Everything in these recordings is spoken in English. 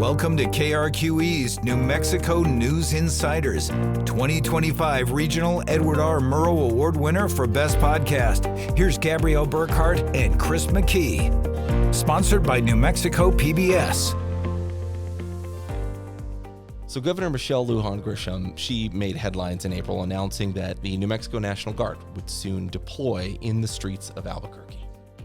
Welcome to KRQE's New Mexico News Insiders, 2025 Regional Edward R. Murrow Award winner for Best Podcast. Here's Gabrielle Burkhart and Chris McKee. Sponsored by New Mexico PBS. So Governor Michelle Lujan Grisham, she made headlines in April announcing that the New Mexico National Guard would soon deploy in the streets of Albuquerque.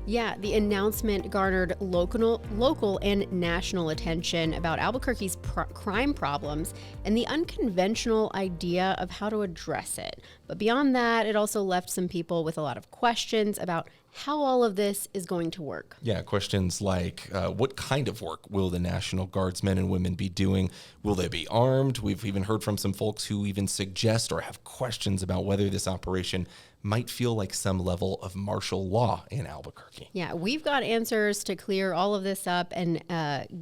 Yeah, the announcement garnered local and national attention about Albuquerque's crime problems and the unconventional idea of how to address it. But beyond that, it also left some people with a lot of questions about how all of this is going to work. Yeah, questions like what kind of work will the National Guardsmen and women be doing? Will they be armed? We've even heard from some folks who even suggest or have questions about whether this operation might feel like some level of martial law in Albuquerque. Yeah, we've got answers to clear all of this up and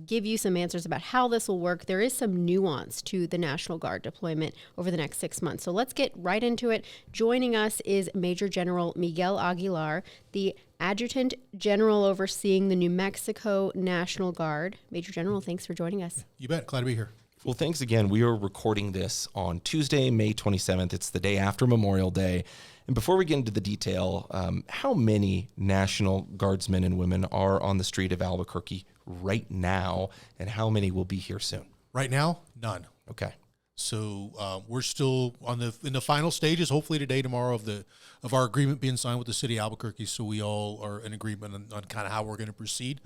give you some answers about how this will work. There is some nuance to the National Guard deployment over the next 6 months. So let's get right into it. Joining us is Major General Miguel Aguilar, the Adjutant General overseeing the New Mexico National Guard. Major General, thanks for joining us. You bet. Glad to be here. Well, thanks again. We are recording this on Tuesday, May 27th. It's the day after Memorial Day. And before we get into the detail, how many National Guardsmen and women are on the street of Albuquerque right now, and how many will be here soon? Right now, none. Okay. So we're still in the final stages. Hopefully today, tomorrow, of our agreement being signed with the city of Albuquerque. So we all are in agreement on kind of how we're going to proceed.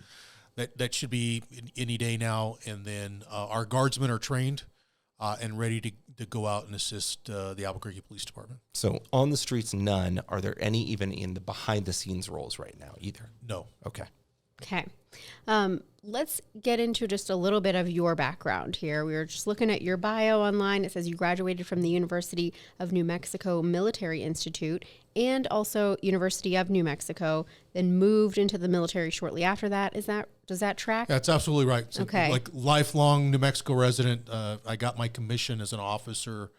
That should be any day now. And then our guardsmen are trained and ready to go out and assist the Albuquerque Police Department. So on the streets, none. Are there any even in the behind-the-scenes roles right now either? No. Okay. Okay. Let's get into just a little bit of your background here. We were just looking at your bio online. It says you graduated from the University of New Mexico Military Institute and also University of New Mexico, then moved into the military shortly after that. Does that track? That's absolutely right. So okay. Like lifelong New Mexico resident, I got my commission as an officer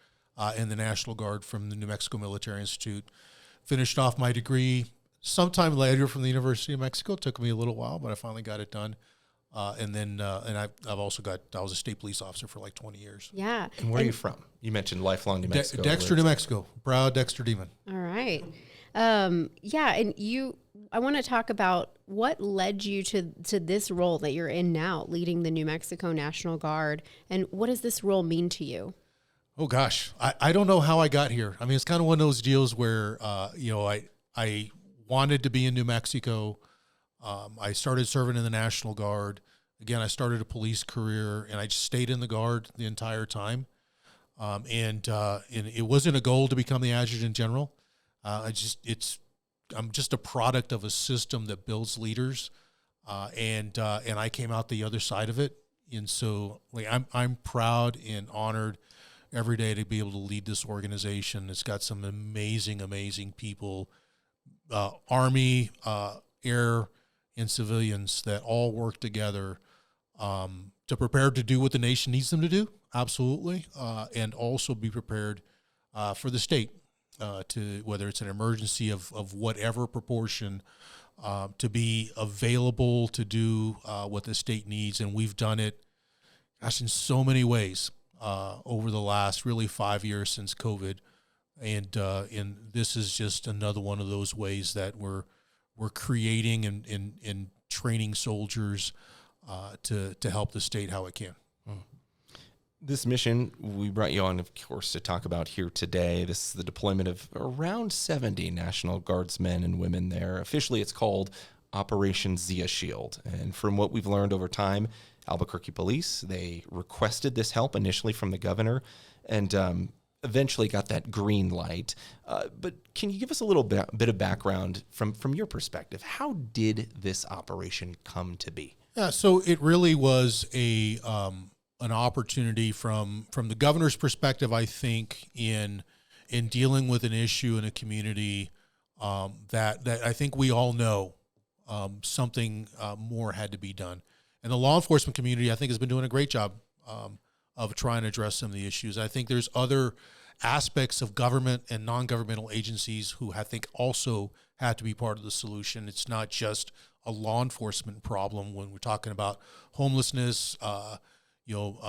in the National Guard from the New Mexico Military Institute. Finished off my degree sometime later from the University of Mexico. It took me a little while, but I finally got it done. And I've also I was a state police officer for like 20 years. Yeah. And where are you from? You mentioned lifelong New Mexico. Dexter, New Mexico. Proud Dexter Demon. All right. Yeah. And I want to talk about what led you to this role that you're in now, leading the New Mexico National Guard. And what does this role mean to you? Oh gosh, I don't know how I got here. I mean, it's kind of one of those deals where, I wanted to be in New Mexico. I started serving in the National Guard. Again, I started a police career, and I just stayed in the Guard the entire time. And it wasn't a goal to become the Adjutant General. I'm just a product of a system that builds leaders, and I came out the other side of it. And so, like, I'm proud and honored every day to be able to lead this organization. It's got some amazing people. Army, Air, and civilians that all work together to prepare to do what the nation needs them to do, absolutely, and also be prepared for the state to, whether it's an emergency of whatever proportion, to be available to do what the state needs. And we've done it, gosh, in so many ways over the last really 5 years since COVID. And this is just another one of those ways that we're creating and training soldiers to help the state how it can. This mission we brought you on, of course, to talk about here today. This is the deployment of around 70 National Guardsmen and women there. Officially, it's called Operation Zia Shield. And from what we've learned over time, Albuquerque Police, they requested this help initially from the governor, and eventually got that green light. But can you give us a little bit of background from your perspective? How did this operation come to be? Yeah, so it really was an opportunity from the governor's perspective, I think, in dealing with an issue in a community that I think we all know something more had to be done. And the law enforcement community, I think, has been doing a great job of trying to address some of the issues. I think there's other aspects of government and non-governmental agencies who I think also have to be part of the solution. It's not just a law enforcement problem when we're talking about homelessness,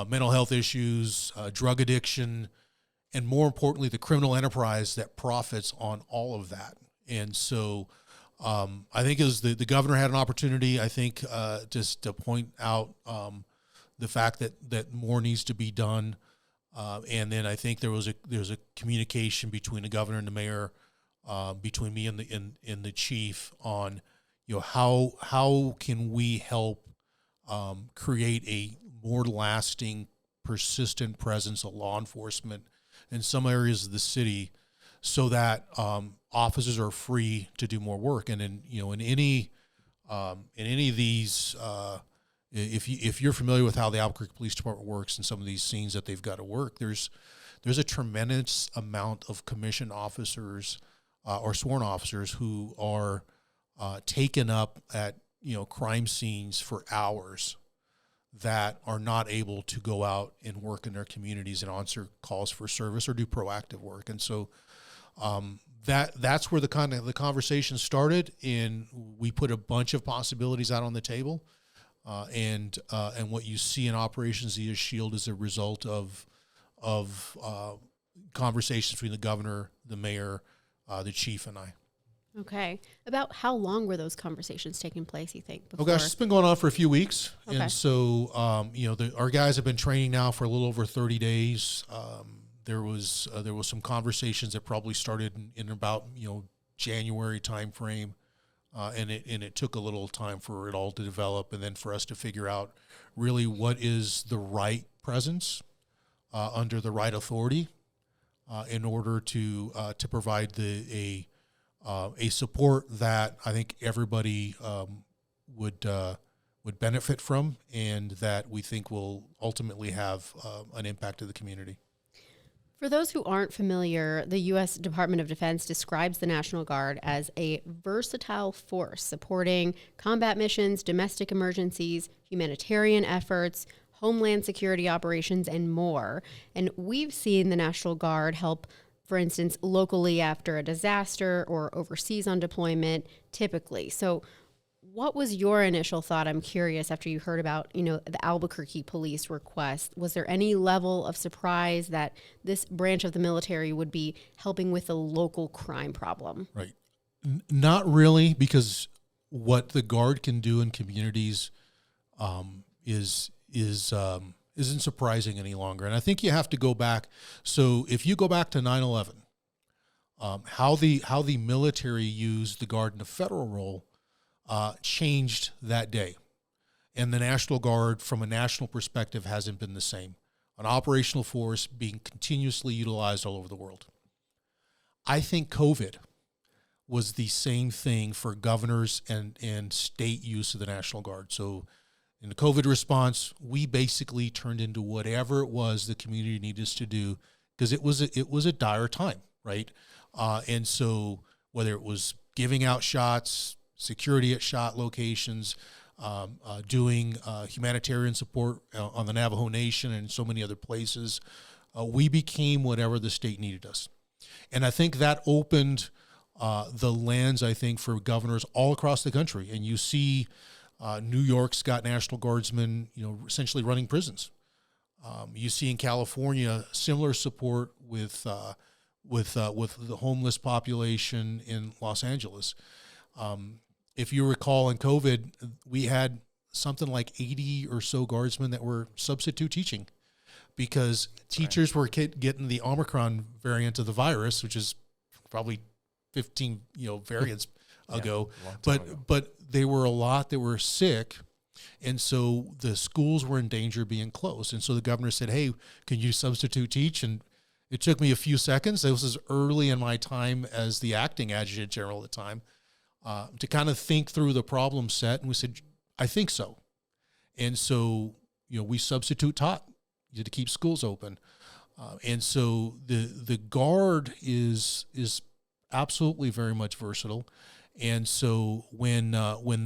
mental health issues, drug addiction, and more importantly, the criminal enterprise that profits on all of that. And so I think as the governor had an opportunity, I think just to point out the fact that more needs to be done. And then I think there's a communication between the governor and the mayor, between me and the chief on, how can we help create a more lasting, persistent presence of law enforcement in some areas of the city, so that officers are free to do more work. And in any of these, if you're familiar with how the Albuquerque Police Department works and some of these scenes that they've got to work, there's a tremendous amount of commissioned officers or sworn officers who are taken up at crime scenes for hours, that are not able to go out and work in their communities and answer calls for service or do proactive work. And so that's where the conversation started, and we put a bunch of possibilities out on the table. And what you see in Operation Zia Shield is a result of conversations between the governor, the mayor, the chief, and I. Okay. About how long were those conversations taking place, you think? Oh gosh, it's been going on for a few weeks. Okay. And so, our guys have been training now for a little over 30 days. There was some conversations that probably started in about, January timeframe. And it took a little time for it all to develop, and then for us to figure out really what is the right presence under the right authority in order to provide a support that I think everybody would benefit from, and that we think will ultimately have an impact to the community. For those who aren't familiar, the U.S. Department of Defense describes the National Guard as a versatile force supporting combat missions, domestic emergencies, humanitarian efforts, homeland security operations, and more. And we've seen the National Guard help, for instance, locally after a disaster or overseas on deployment, typically. So what was your initial thought? I'm curious, after you heard about, the Albuquerque police request. Was there any level of surprise that this branch of the military would be helping with the local crime problem? Right. Not really, because what the Guard can do in communities isn't surprising any longer. And I think you have to go back. So if you go back to 9/11, how the military used the Guard in the federal role changed that day. And the National Guard, from a national perspective, hasn't been the same. An operational force being continuously utilized all over the world. I think COVID was the same thing for governors and state use of the National Guard. So in the COVID response, we basically turned into whatever it was the community needed us to do, because it was a dire time, right? And so whether it was giving out shots, security at shot locations, doing humanitarian support on the Navajo Nation and so many other places, we became whatever the state needed us. And I think that opened the lens, I think, for governors all across the country. And you see New York's got National Guardsmen, essentially running prisons. You see in California similar support with the homeless population in Los Angeles. If you recall, in COVID, we had something like 80 or so guardsmen that were substitute teaching, because teachers were getting the Omicron variant of the virus, which is probably 15 variants ago. But they were a lot that were sick, and so the schools were in danger of being closed. And so the governor said, "Hey, can you substitute teach?" And it took me a few seconds. This was early in my time as the acting Adjutant General at the time. To kind of think through the problem set, and we said, I think so. And so, we substitute taught to keep schools open. And so the Guard is absolutely very much versatile. And so when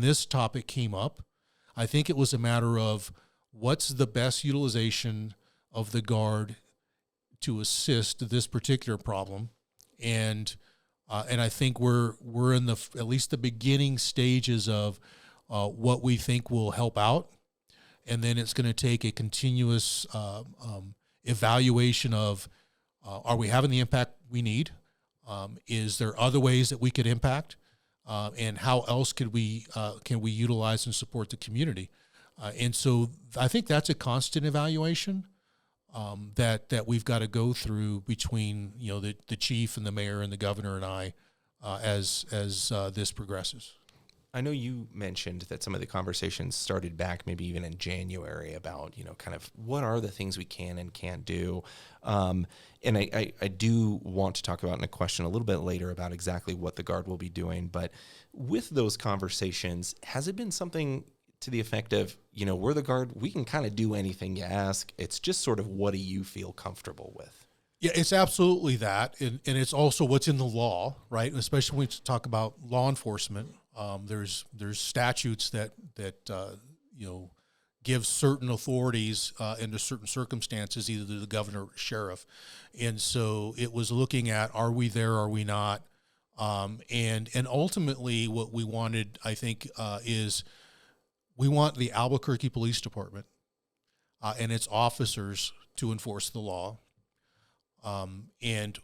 this topic came up, I think it was a matter of what's the best utilization of the Guard to assist this particular problem. And I think we're in at least the beginning stages of what we think will help out. and then it's going to take a continuous evaluation of are we having the impact we need? Is there other ways that we could impact? And how else can we utilize and support the community? And so I think that's a constant evaluation that we've got to go through between the chief and the mayor and the governor and I as this progresses. I know you mentioned that some of the conversations started back maybe even in January about, kind of what are the things we can and can't do. And I do want to talk about in a question a little bit later about exactly what the Guard will be doing. But with those conversations, has it been something to the effect of, we're the Guard, we can kind of do anything you ask. It's just sort of, what do you feel comfortable with? Yeah, it's absolutely that. And it's also what's in the law, right? And especially when we talk about law enforcement. There's statutes that give certain authorities under certain circumstances, either to the governor or sheriff, and so it was looking at, are we there, are we not, and ultimately what we wanted, I think, is we want the Albuquerque Police Department and its officers to enforce the law, and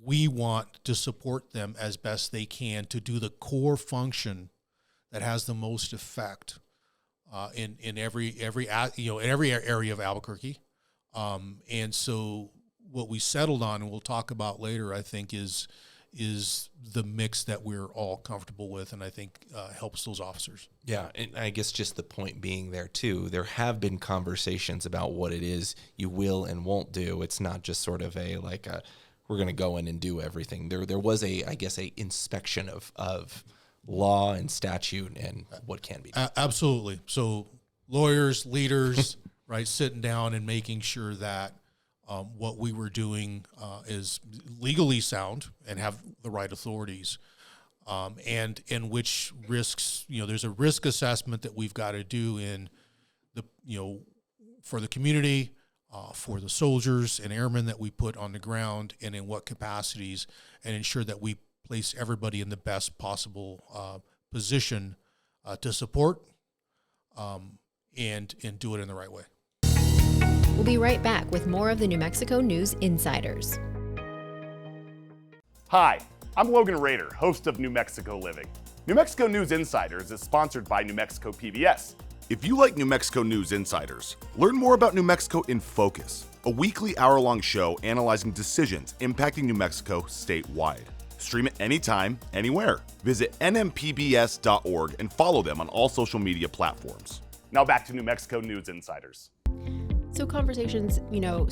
we want to support them as best they can to do the core function that has the most effect in every area of Albuquerque. And so what we settled on, and we'll talk about later, I think is the mix that we're all comfortable with, and I think helps those officers. Yeah, and I guess just the point being there too, there have been conversations about what it is you will and won't do. It's not just sort of we're going to go in and do everything. There was a inspection of law and statute and what can be done. Absolutely. So lawyers, leaders, right, sitting down and making sure that what we were doing is legally sound and have the right authorities, and which risks, there's a risk assessment that we've got to do in for the community, for the soldiers and airmen that we put on the ground, and in what capacities, and ensure that we place everybody in the best possible position to support and do it in the right way. We'll be right back with more of the New Mexico News Insiders. Hi, I'm Logan Rader, host of New Mexico Living. New Mexico News Insiders is sponsored by New Mexico PBS. If you like New Mexico News Insiders, learn more about New Mexico in Focus, a weekly hour-long show analyzing decisions impacting New Mexico statewide. Stream it anytime, anywhere. Visit nmpbs.org and follow them on all social media platforms. Now back to New Mexico News Insiders. So conversations,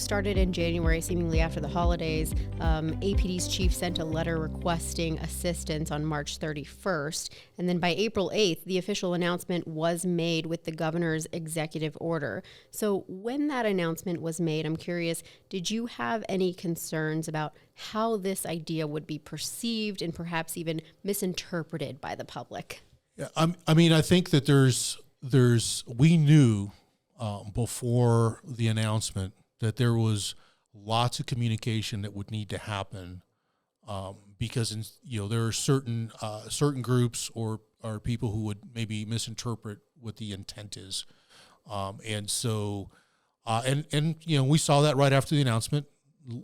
started in January, seemingly after the holidays. APD's chief sent a letter requesting assistance on March 31st. And then by April 8th, the official announcement was made with the governor's executive order. So when that announcement was made, I'm curious, did you have any concerns about how this idea would be perceived and perhaps even misinterpreted by the public? Yeah, I think that we knew before the announcement that there was lots of communication that would need to happen because there are certain groups or people who would maybe misinterpret what the intent is, and so we saw that right after the announcement.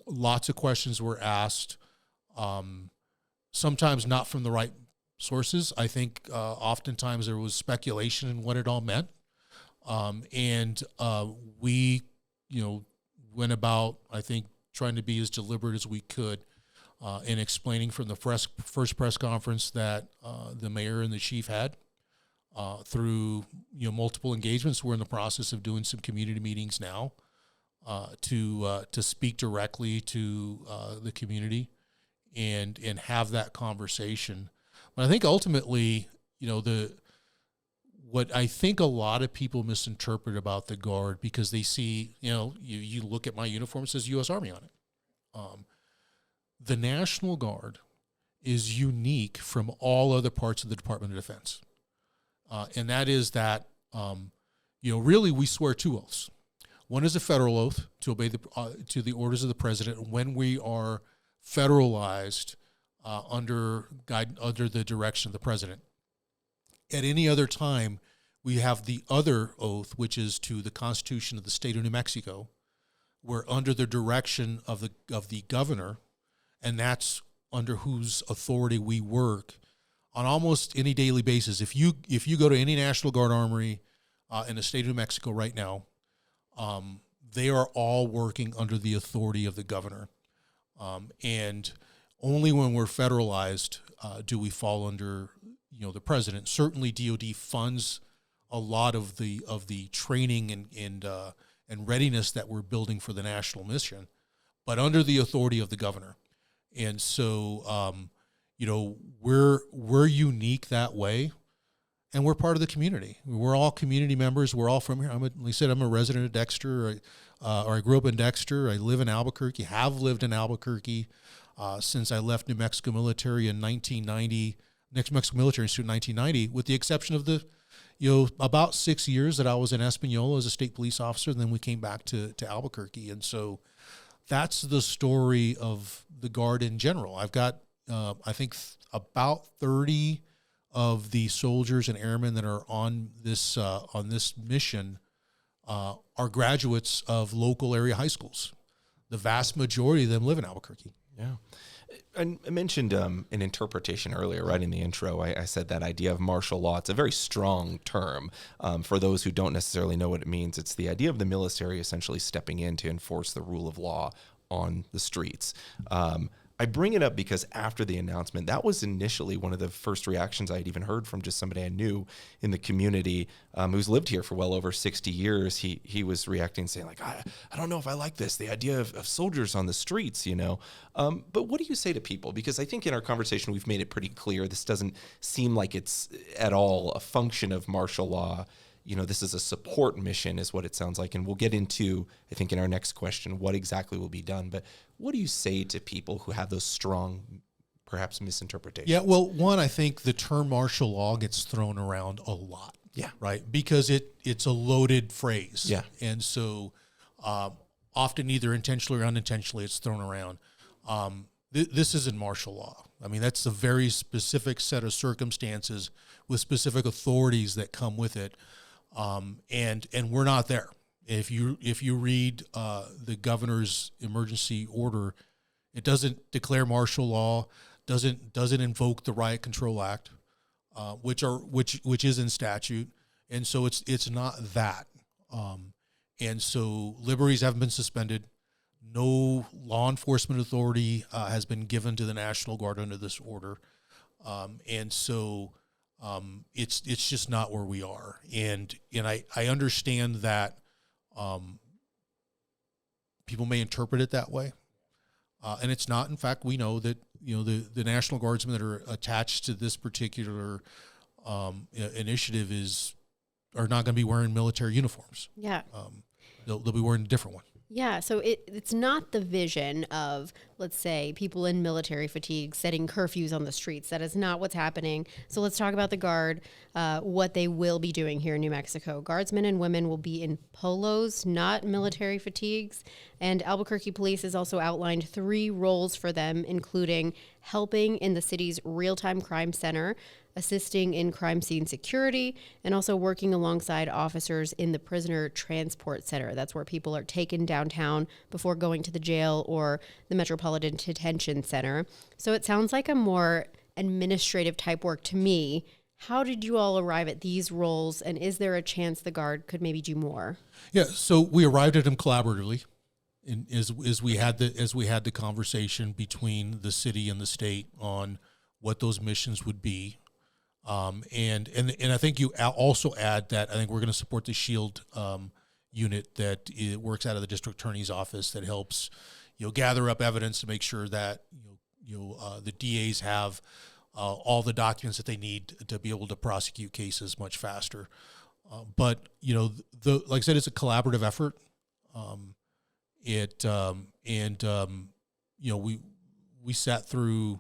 Lots of questions were asked, sometimes not from the right sources. I think oftentimes there was speculation in what it all meant. We, went about, I think, trying to be as deliberate as we could in explaining from the first press conference that the mayor and the chief had through, multiple engagements. We're in the process of doing some community meetings now to speak directly to the community and have that conversation. But I think ultimately, what I think a lot of people misinterpret about the Guard, because they see, you look at my uniform, it says U.S. Army on it. The National Guard is unique from all other parts of the Department of Defense. And that is that, really we swear two oaths. One is a federal oath to obey to the orders of the president when we are federalized under the direction of the president. At any other time, We have the other oath, which is to the Constitution of the state of New Mexico, where under the direction of the governor, and that's under whose authority we work on almost any daily basis. If you go to any National Guard armory in the state of New Mexico right now, they are all working under the authority of the governor, and only when we're federalized do we fall under the president. Certainly, DoD funds a lot of the training and readiness that we're building for the national mission, but under the authority of the governor. And so, we're unique that way, and we're part of the community. We're all community members. We're all from here. Like I said, I'm a resident of Dexter, or I grew up in Dexter. I live in Albuquerque, have lived in Albuquerque since I left New Mexico military in 1990, New Mexico Military Institute in 1990, with the exception of the about 6 years that I was in Espanola as a state police officer, and then we came back to Albuquerque. And so that's the story of the Guard in general. I've got, I think, about 30 of the soldiers and airmen that are on this mission are graduates of local area high schools. The vast majority of them live in Albuquerque. Yeah. I mentioned an interpretation earlier, right in the intro. I said that idea of martial law. It's a very strong term. For those who don't necessarily know what it means, it's the idea of the military essentially stepping in to enforce the rule of law on the streets. I bring it up because after the announcement, that was initially one of the first reactions I had even heard from just somebody I knew in the community who's lived here for well over 60 years. He was reacting, saying like, I don't know if I like this, the idea of soldiers on the streets, But what do you say to people? Because I think in our conversation, we've made it pretty clear this doesn't seem like it's at all a function of martial law. This is a support mission is what it sounds like. And we'll get into, I think, in our next question, what exactly will be done. But what do you say to people who have those strong, perhaps, misinterpretations? Yeah, well, one, I think the term martial law gets thrown around a lot. Yeah. Right? Because it's a loaded phrase. Yeah. And so often either intentionally or unintentionally it's thrown around. This isn't martial law. I mean, that's a very specific set of circumstances with specific authorities that come with it. And we're not there. If you read the governor's emergency order, it doesn't declare martial law, doesn't invoke the Riot Control Act, which is in statute, and so it's not that. And so liberties haven't been suspended. No law enforcement authority has been given to the National Guard under this order, and so. It's just not where we are, and I understand that people may interpret it that way, and it's not. In fact, we know that the National Guardsmen that are attached to this particular initiative are not going to be wearing military uniforms. Yeah, they'll be wearing a different one. Yeah, so it's not the vision of, let's say, people in military fatigue setting curfews on the streets. That is not what's happening. So let's talk about the Guard, what they will be doing here in New Mexico. Guardsmen and women will be in polos, not military fatigues. And Albuquerque Police has also outlined 3 roles for them, including helping in the city's real-time crime center, assisting in crime scene security, and also working alongside officers in the prisoner transport center. That's where people are taken downtown before going to the jail or the Metropolitan Detention Center. So it sounds like a more administrative type work to me. How did you all arrive at these roles, and is there a chance the Guard could maybe do more? Yeah, so we arrived at them collaboratively, as we had the conversation between the city and the state on what those missions would be. And I think you also add that I think we're going to support the SHIELD unit that works out of the district attorney's office that helps gather up evidence to make sure that the DAs have all the documents that they need to be able to prosecute cases much faster. But like I said, it's a collaborative effort. We sat through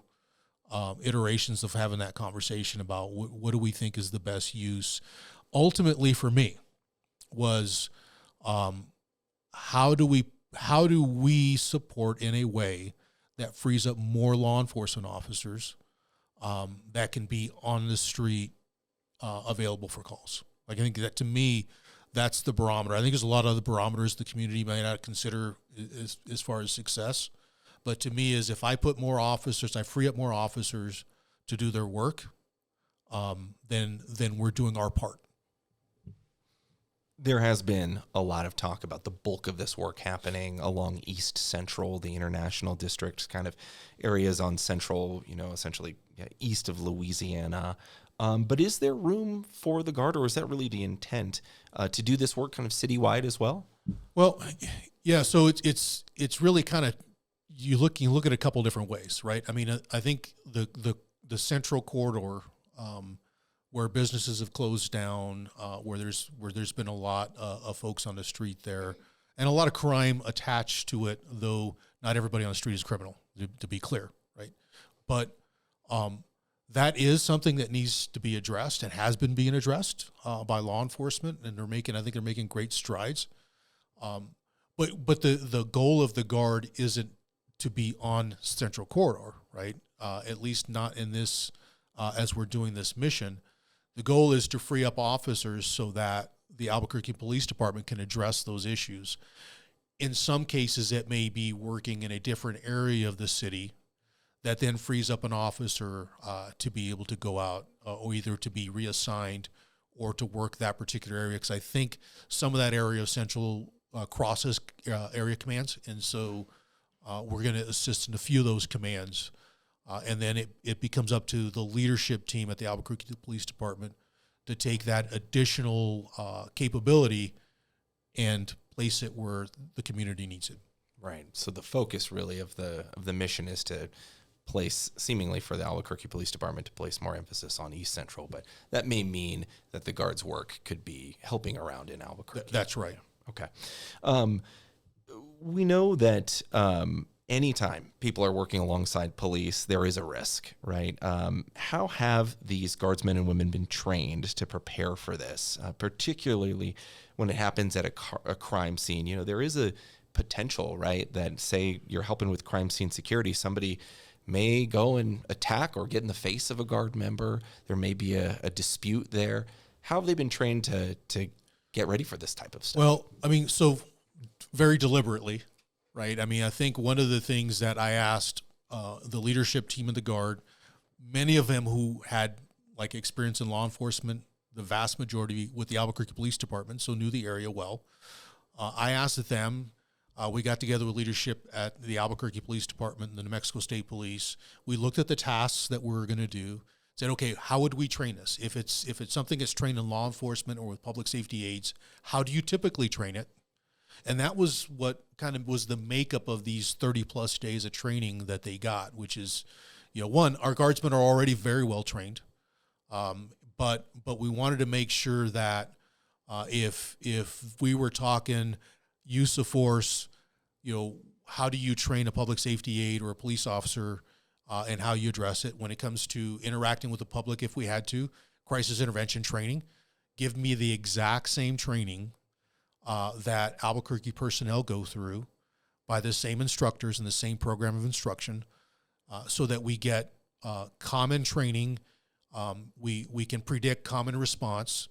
iterations of having that conversation about what do we think is the best use. Ultimately, for me, was how do we support in a way that frees up more law enforcement officers that can be on the street available for calls. Like, I think that, to me, that's the barometer. I think there's a lot of other barometers the community may not consider as far as success. But to me, is if I put more officers, I free up more officers to do their work, then we're doing our part. There has been a lot of talk about the bulk of this work happening along East Central, the International District, kind of areas on Central, essentially east of Louisiana. But is there room for the Guard, or is that really the intent to do this work kind of citywide as well? Well, yeah. So it's really kind of you look at a couple different ways, right? I mean, I think the central corridor, where businesses have closed down, where there's been a lot of folks on the street there, and a lot of crime attached to it. Though not everybody on the street is criminal, to be clear, right? But that is something that needs to be addressed and has been being addressed by law enforcement, and I think they're making great strides. But the goal of the Guard isn't to be on Central Corridor, right? At least not in this, as we're doing this mission. The goal is to free up officers so that the Albuquerque Police Department can address those issues. In some cases, it may be working in a different area of the city that then frees up an officer to be able to go out or either to be reassigned or to work that particular area. Because I think some of that area of Central crosses area commands. And so we're going to assist in a few of those commands. And then it becomes up to the leadership team at the Albuquerque Police Department to take that additional capability and place it where the community needs it. Right. So the focus really of the mission is to place, seemingly for the Albuquerque Police Department, to place more emphasis on East Central, but that may mean that the Guard's work could be helping around in Albuquerque. That's right. Okay. We know that anytime people are working alongside police, there is a risk, right? How have these Guardsmen and women been trained to prepare for this, particularly when it happens at a crime scene? There is a potential, right, that say you're helping with crime scene security, somebody may go and attack or get in the face of a Guard member. There may be a dispute there. How have they been trained to get ready for this type of stuff? Well, I mean, so very deliberately, right? I mean, I think one of the things that I asked the leadership team of the Guard, many of them who had like experience in law enforcement, the vast majority with the Albuquerque Police Department, so knew the area well. I asked them, we got together with leadership at the Albuquerque Police Department and the New Mexico State Police. We looked at the tasks that we were going to do, said, okay, how would we train this? If it's something that's trained in law enforcement or with public safety aides, how do you typically train it? And that was what kind of was the makeup of these 30 plus days of training that they got, which is, one, our Guardsmen are already very well trained. But we wanted to make sure that if we were talking use of force, how do you train a public safety aide or a police officer and how you address it when it comes to interacting with the public, if we had to, crisis intervention training, give me the exact same training that Albuquerque personnel go through by the same instructors in the same program of instruction so that we get common training. We can predict common response.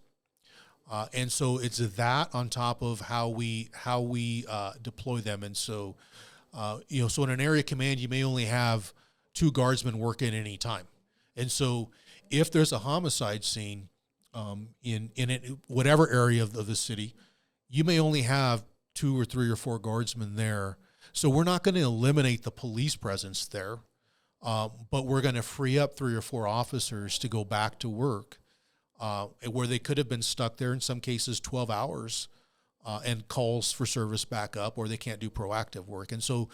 And so it's that on top of how we deploy them. And so, so in an area command, you may only have 2 Guardsmen working at any time. And so if there's a homicide scene in whatever area of the city, you may only have 2 or 3 or 4 Guardsmen there. So we're not going to eliminate the police presence there, but we're going to free up 3 or 4 officers to go back to work. Where they could have been stuck there in some cases 12 hours and calls for service back up, or they can't do proactive work. And so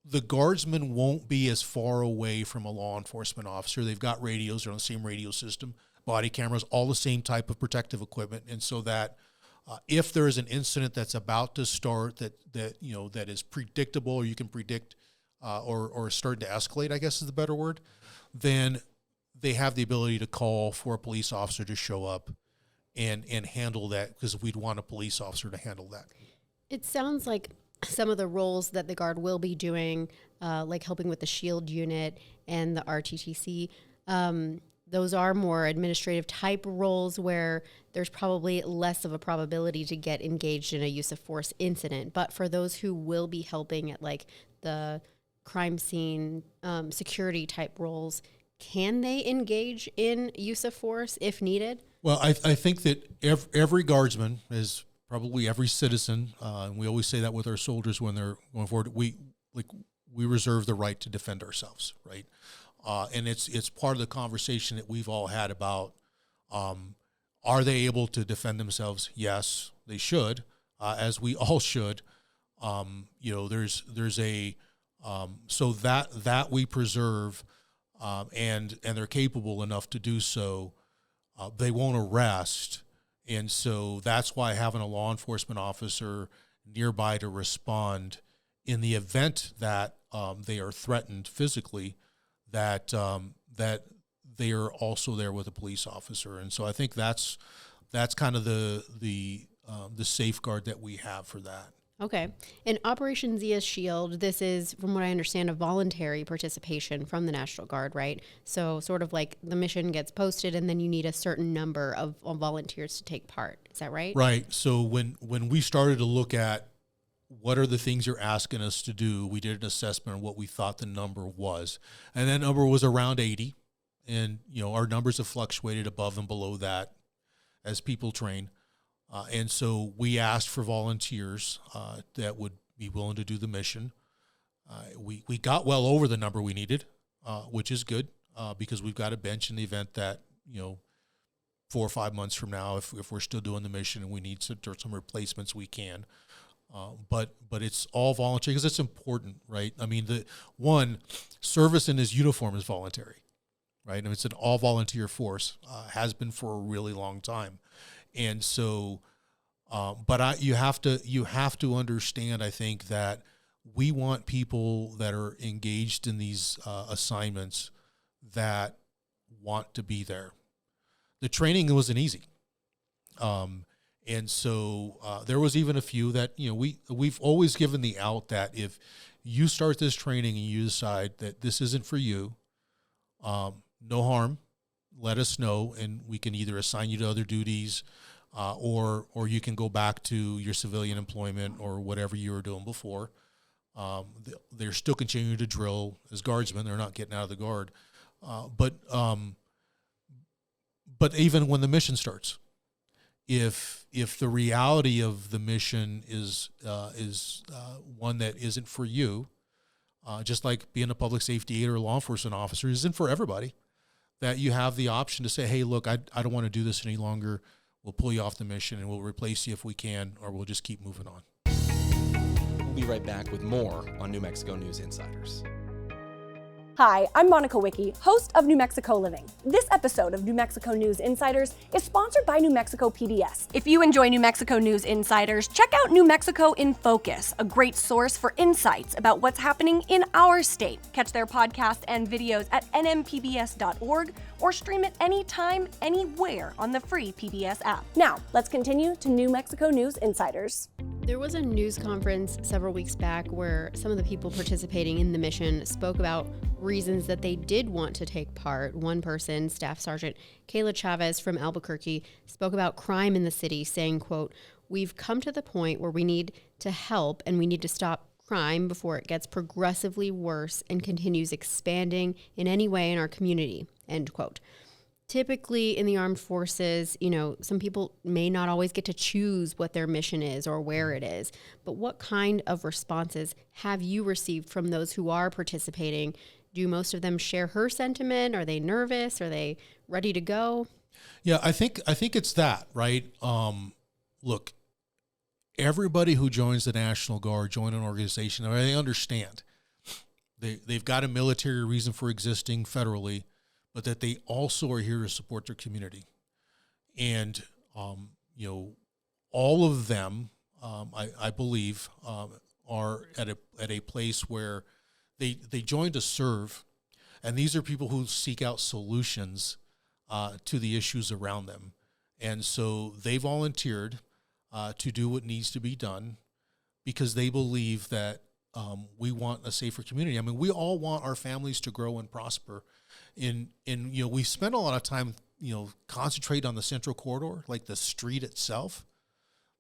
the Guardsmen won't be as far away from a law enforcement officer. They've got radios, they're on the same radio system, body cameras, all the same type of protective equipment. And so that if there is an incident that's about to start that is predictable, or you can predict or starting to escalate, I guess is the better word, then they have the ability to call for a police officer to show up and handle that, because we'd want a police officer to handle that. It sounds like some of the roles that the Guard will be doing, like helping with the SHIELD unit and the RTTC, those are more administrative type roles where there's probably less of a probability to get engaged in a use of force incident. But for those who will be helping at like the crime scene security type roles, can they engage in use of force if needed? Well, I think that every guardsman, is probably every citizen, and we always say that with our soldiers when they're going forward, we reserve the right to defend ourselves, right? And it's part of the conversation that we've all had about, are they able to defend themselves? Yes, they should, as we all should. There's a so that we preserve, and they're capable enough to do so. They won't arrest, and so that's why having a law enforcement officer nearby to respond in the event that they are threatened physically, that they are also there with a police officer. And so I think that's kind of the safeguard that we have for that. Okay. In Operation Zia Shield, this is, from what I understand, a voluntary participation from the National Guard, right? So sort of like the mission gets posted and then you need a certain number of volunteers to take part. Is that right? Right. So when we started to look at what are the things you're asking us to do, we did an assessment of what we thought the number was. And that number was around 80. And, our numbers have fluctuated above and below that as people train. And so we asked for volunteers that would be willing to do the mission. We got well over the number we needed, which is good because we've got a bench in the event that, 4 or 5 months from now, if we're still doing the mission and we need some replacements, we can. But it's all voluntary because it's important, right? I mean, service in his uniform is voluntary, right? And it's an all volunteer force, has been for a really long time. And so, you have to understand, I think, that we want people that are engaged in these assignments that want to be there. The training wasn't easy. And so there was even a few that, we've always given the out that if you start this training and you decide that this isn't for you, no harm, let us know, and we can either assign you to other duties or you can go back to your civilian employment or whatever you were doing before. They're still continuing to drill as guardsmen. They're not getting out of the guard. But even when the mission starts, if the reality of the mission is one that isn't for you, just like being a public safety aide or a law enforcement officer isn't for everybody, that you have the option to say, hey, look, I don't want to do this any longer. We'll pull you off the mission and we'll replace you if we can, or we'll just keep moving on. We'll be right back with more on New Mexico News Insiders. Hi, I'm Monica Wicki, host of New Mexico Living. This episode of New Mexico News Insiders is sponsored by New Mexico PBS. If you enjoy New Mexico News Insiders, check out New Mexico in Focus, a great source for insights about what's happening in our state. Catch their podcasts and videos at nmpbs.org or stream it anytime, anywhere on the free PBS app. Now, let's continue to New Mexico News Insiders. There was a news conference several weeks back where some of the people participating in the mission spoke about reasons that they did want to take part. One person, Staff Sergeant Kayla Chavez from Albuquerque, spoke about crime in the city, saying, quote, "We've come to the point where we need to help and we need to stop crime before it gets progressively worse and continues expanding in any way in our community," end quote. Typically in the armed forces, some people may not always get to choose what their mission is or where it is. But what kind of responses have you received from those who are participating? Do most of them share her sentiment? Are they nervous? Are they ready to go? Yeah, I think it's that, right? Look, everybody who joins the National Guard, join an organization, they understand. They've got a military reason for existing federally, but that they also are here to support their community. And, all of them, I believe, are at a place where they join to serve. And these are people who seek out solutions to the issues around them. And so they volunteered to do what needs to be done because they believe that we want a safer community. I mean, we all want our families to grow and prosper. And we spend a lot of time, concentrate on the central corridor, like the street itself.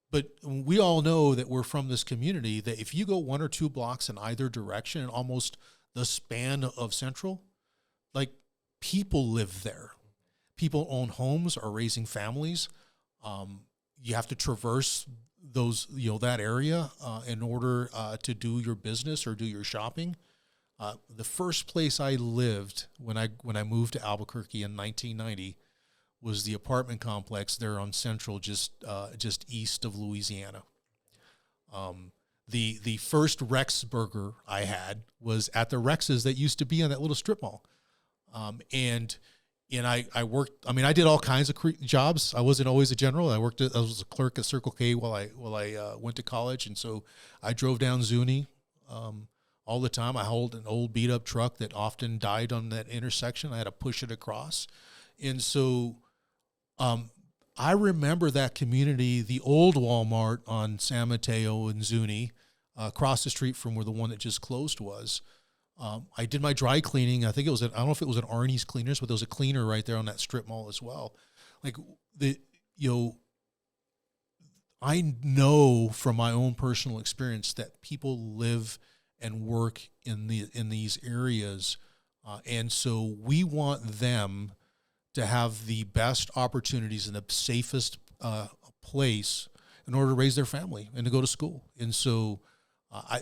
But we all know that we're from this community, that if you go 1 or 2 blocks in either direction, and almost the span of Central, like, people live there. People own homes, are raising families. You have to traverse that area in order to do your business or do your shopping. The first place I lived when I moved to Albuquerque in 1990 was the apartment complex there on Central, just east of Louisiana. The first Rex burger I had was at the Rex's that used to be on that little strip mall. And I worked. I mean, I did all kinds of jobs. I wasn't always a general. I was a clerk at Circle K while I went to college, and so I drove down Zuni all the time. I hauled an old beat up truck that often died on that intersection. I had to push it across, and so I remember that community, the old Walmart on San Mateo and Zuni, across the street from where the one that just closed was. I did my dry cleaning. I think I don't know if it was an Arnie's Cleaners, but there was a cleaner right there on that strip mall as well. Like, I know from my own personal experience that people live and work in these areas, and so we want them to have the best opportunities in the safest place in order to raise their family and to go to school. And so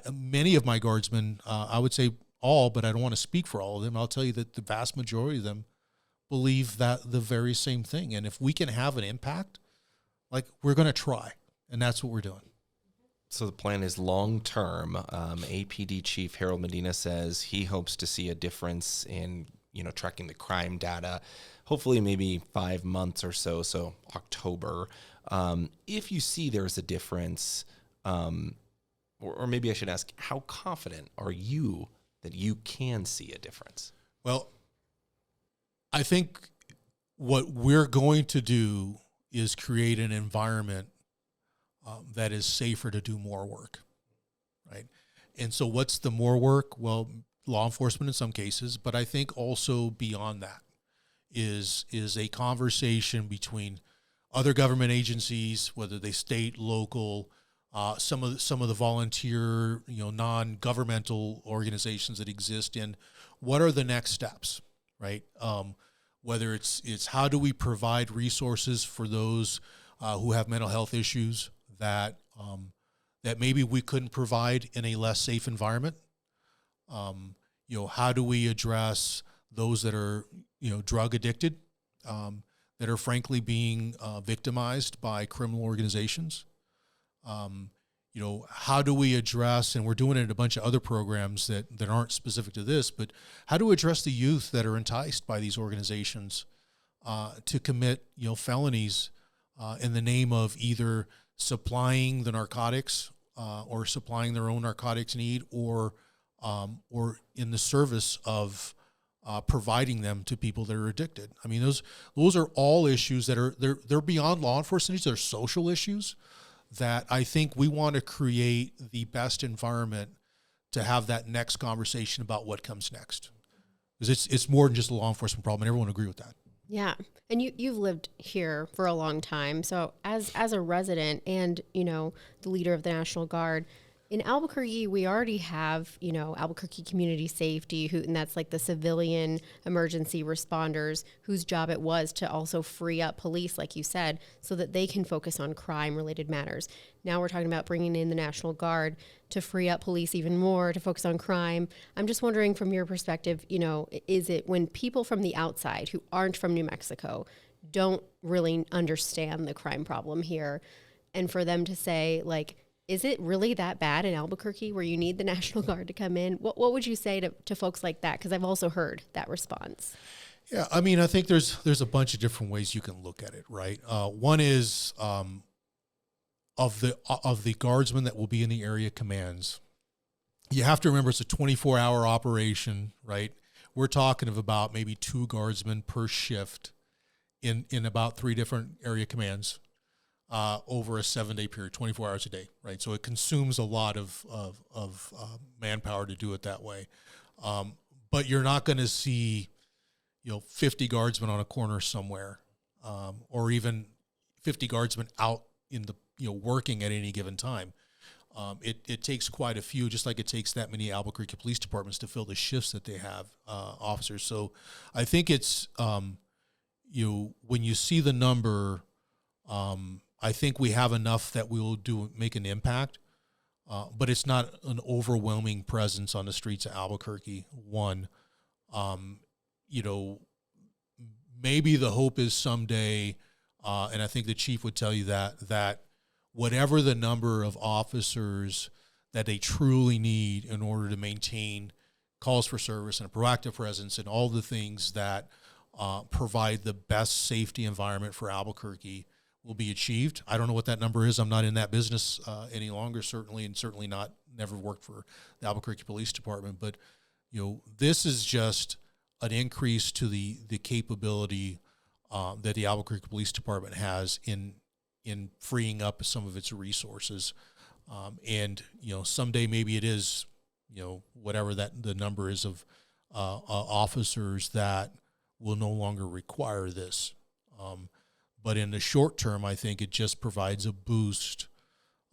many of my guardsmen, I would say all, but I don't want to speak for all of them. I'll tell you that the vast majority of them believe that the very same thing. And if we can have an impact, like, we're going to try. And that's what we're doing. So the plan is long-term. APD Chief Harold Medina says he hopes to see a difference in, tracking the crime data, hopefully maybe 5 months or so October. If you see there's a difference, or maybe I should ask, how confident are you that you can see a difference? Well, I think what we're going to do is create an environment that is safer to do more work, right? And so what's the more work? Well, law enforcement in some cases, but I think also beyond that is a conversation between other government agencies, whether they state, local, some of the volunteer, non-governmental organizations that exist in what are the next steps, right? Whether it's how do we provide resources for those who have mental health issues that maybe we couldn't provide in a less safe environment. How do we address those that are, drug addicted, that are frankly being victimized by criminal organizations? How do we address, and we're doing it in a bunch of other programs that aren't specific to this, but how do we address the youth that are enticed by these organizations to commit, felonies in the name of either supplying the narcotics or supplying their own narcotics need, or in the service of providing them to people that are addicted. I mean, those are all issues that are they're beyond law enforcement. They're social issues that I think we want to create the best environment to have that next conversation about what comes next. Because it's more than just a law enforcement problem, and everyone agree with that. Yeah. And you've lived here for a long time. So as a resident and, the leader of the National Guard, in Albuquerque, we already have, Albuquerque Community Safety, and that's like the civilian emergency responders whose job it was to also free up police, like you said, so that they can focus on crime-related matters. Now we're talking about bringing in the National Guard to free up police even more, to focus on crime. I'm just wondering, from your perspective, is it when people from the outside who aren't from New Mexico don't really understand the crime problem here, and for them to say, like, is it really that bad in Albuquerque where you need the National Guard to come in? What would you say to folks like that? Because I've also heard that response. Yeah, I mean, I think there's a bunch of different ways you can look at it, right? One is of the guardsmen that will be in the area commands. You have to remember it's a 24-hour operation, right? We're talking of about maybe 2 guardsmen per shift in about 3 different area commands. Over a 7-day period, 24 hours a day, right? So it consumes a lot of manpower to do it that way. But you're not going to see, 50 guardsmen on a corner somewhere, or even 50 guardsmen out in the, working at any given time. It takes quite a few, just like it takes that many Albuquerque police departments to fill the shifts that they have, officers. So I think it's, when you see the number, I think we have enough that we will make an impact, but it's not an overwhelming presence on the streets of Albuquerque. One, maybe the hope is someday, and I think the chief would tell you that whatever the number of officers that they truly need in order to maintain calls for service and a proactive presence and all the things that provide the best safety environment for Albuquerque will be achieved. I don't know what that number is. I'm not in that business any longer, certainly never worked for the Albuquerque Police Department. But, this is just an increase to the capability that the Albuquerque Police Department has in freeing up some of its resources. And someday maybe it is, whatever that the number is of officers that will no longer require this. But in the short term, I think it just provides a boost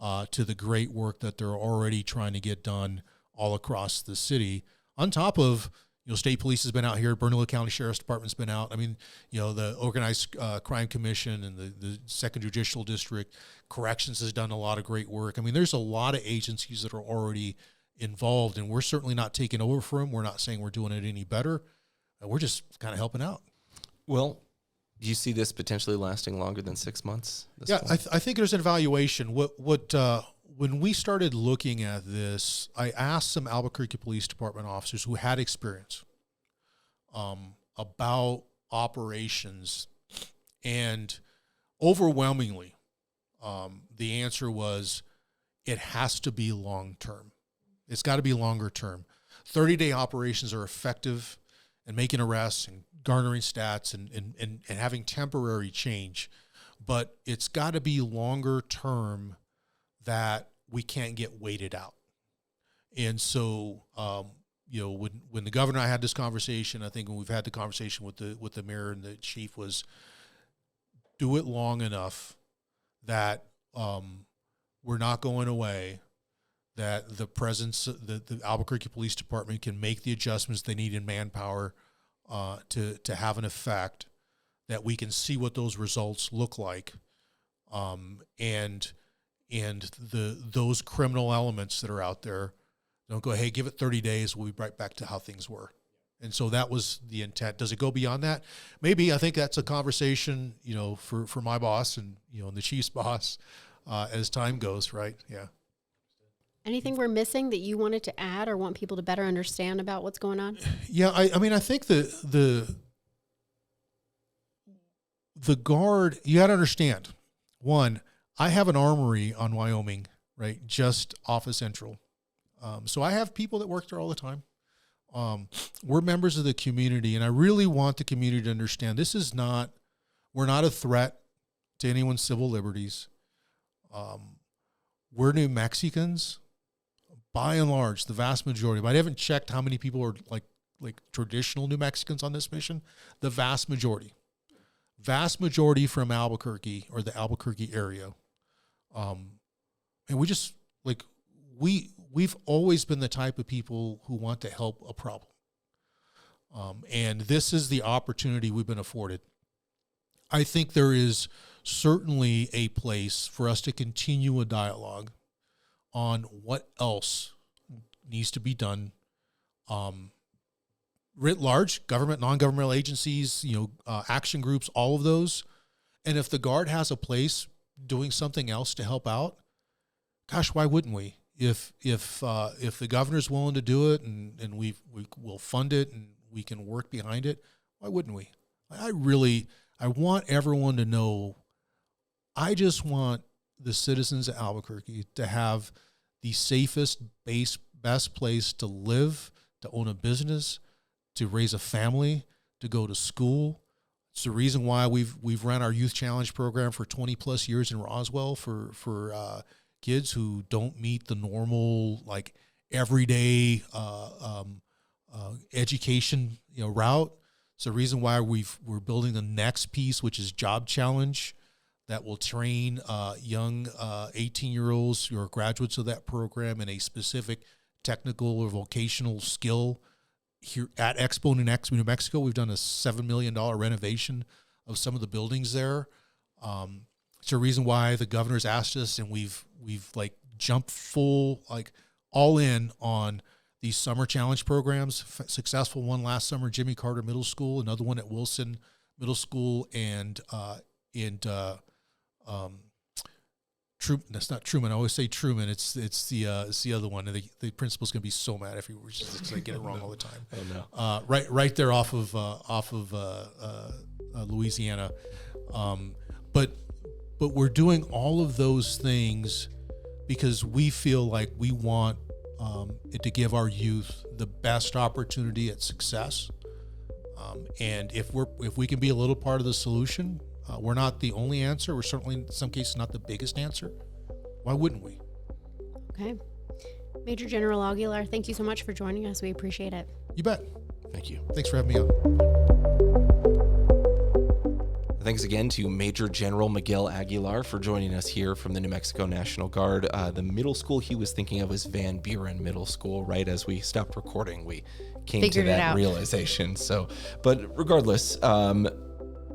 to the great work that they're already trying to get done all across the city. On top of, state police has been out here, Bernalillo County Sheriff's Department's been out. I mean, the Organized Crime Commission and the Second Judicial District, Corrections has done a lot of great work. I mean, there's a lot of agencies that are already involved, and we're certainly not taking over for them. We're not saying we're doing it any better. We're just kind of helping out. Well, do you see this potentially lasting longer than 6 months? I think there's an evaluation. When we started looking at this, I asked some Albuquerque Police Department officers who had experience about operations, and overwhelmingly, the answer was it has to be long-term. It's got to be longer term. 30-day operations are effective in making arrests and garnering stats and having temporary change, but it's got to be longer term that we can't get waited out. And so, when the governor and I had this conversation, I think when we've had the conversation with the mayor and the chief, was do it long enough that we're not going away, that the presence, the Albuquerque Police Department can make the adjustments they need in manpower to have an effect, that we can see what those results look like, and those criminal elements that are out there don't go, hey, give it 30 days, we'll be right back to how things were. And so that was the intent. Does it go beyond that? Maybe. I think that's a conversation, for my boss and, and the chief's boss as time goes, right? Yeah. Anything we're missing that you wanted to add or want people to better understand about what's going on? Yeah, I mean, I think the guard, you got to understand, one, I have an armory on Wyoming, right, just off of Central. So I have people that work there all the time. We're members of the community, and I really want the community to understand we're not a threat to anyone's civil liberties. We're New Mexicans, by and large, the vast majority. But I haven't checked how many people are like traditional New Mexicans on this mission. The vast majority from Albuquerque or the Albuquerque area. And we just we've always been the type of people who want to help a problem. And this is the opportunity we've been afforded. I think there is certainly a place for us to continue a dialogue on what else needs to be done. Writ large, government, non-governmental agencies, action groups, all of those. And if the Guard has a place doing something else to help out, gosh, why wouldn't we? If the governor's willing to do it and we will fund it and we can work behind it, why wouldn't we? I want everyone to know, I just want the citizens of Albuquerque to have the safest, best place to live, to own a business, to raise a family, to go to school. It's the reason why we've run our Youth Challenge program for 20 plus years in Roswell for kids who don't meet the normal, everyday education route, It's the reason why we're building the next piece, which is Job Challenge, that will train young 18-year-olds who are graduates of that program in a specific technical or vocational skill. Here at Expo New Mexico, we've done a $7 million renovation of some of the buildings there. It's a reason why the governor's asked us, and we've like jumped full, like all in on these summer challenge programs. Successful one last summer, Jimmy Carter Middle School, another one at Wilson Middle School, and Truman. That's not Truman. I always say Truman. It's the other one. The principal's gonna be so mad if he were just like get it wrong all the time. Oh no. Right there off of Louisiana, but we're doing all of those things because we feel like we want it to give our youth the best opportunity at success, and if we can be a little part of the solution. We're not the only answer. We're certainly, in some cases, not the biggest answer. Why wouldn't we? Okay. Major General Aguilar, thank you so much for joining us. We appreciate it. You bet. Thank you. Thanks for having me on. Thanks again to Major General Miguel Aguilar for joining us here from the New Mexico National Guard. The middle school he was thinking of was Van Buren Middle School. Right as we stopped recording, we came to that realization. So, but regardless,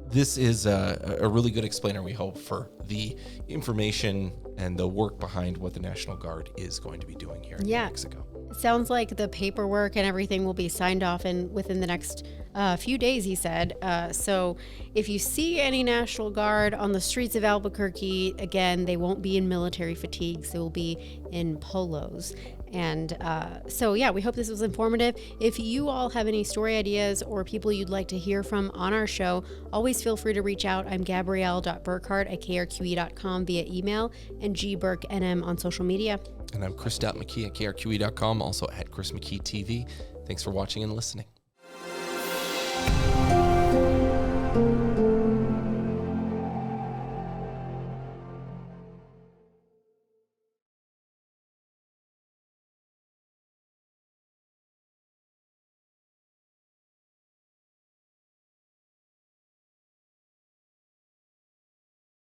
this is a really good explainer, we hope, for the information and the work behind what the National Guard is going to be doing here in New Mexico. It sounds like the paperwork and everything will be signed off within the next few days, he said. So if you see any National Guard on the streets of Albuquerque, again, they won't be in military fatigues. They will be in polos. And we hope this was informative. If you all have any story ideas or people you'd like to hear from on our show, always feel free to reach out. I'm Gabrielle.Burkhart@krqe.com via email and gburknm on social media. And I'm Chris.McKee at krqe.com, also at Chris McKee TV. Thanks for watching and listening.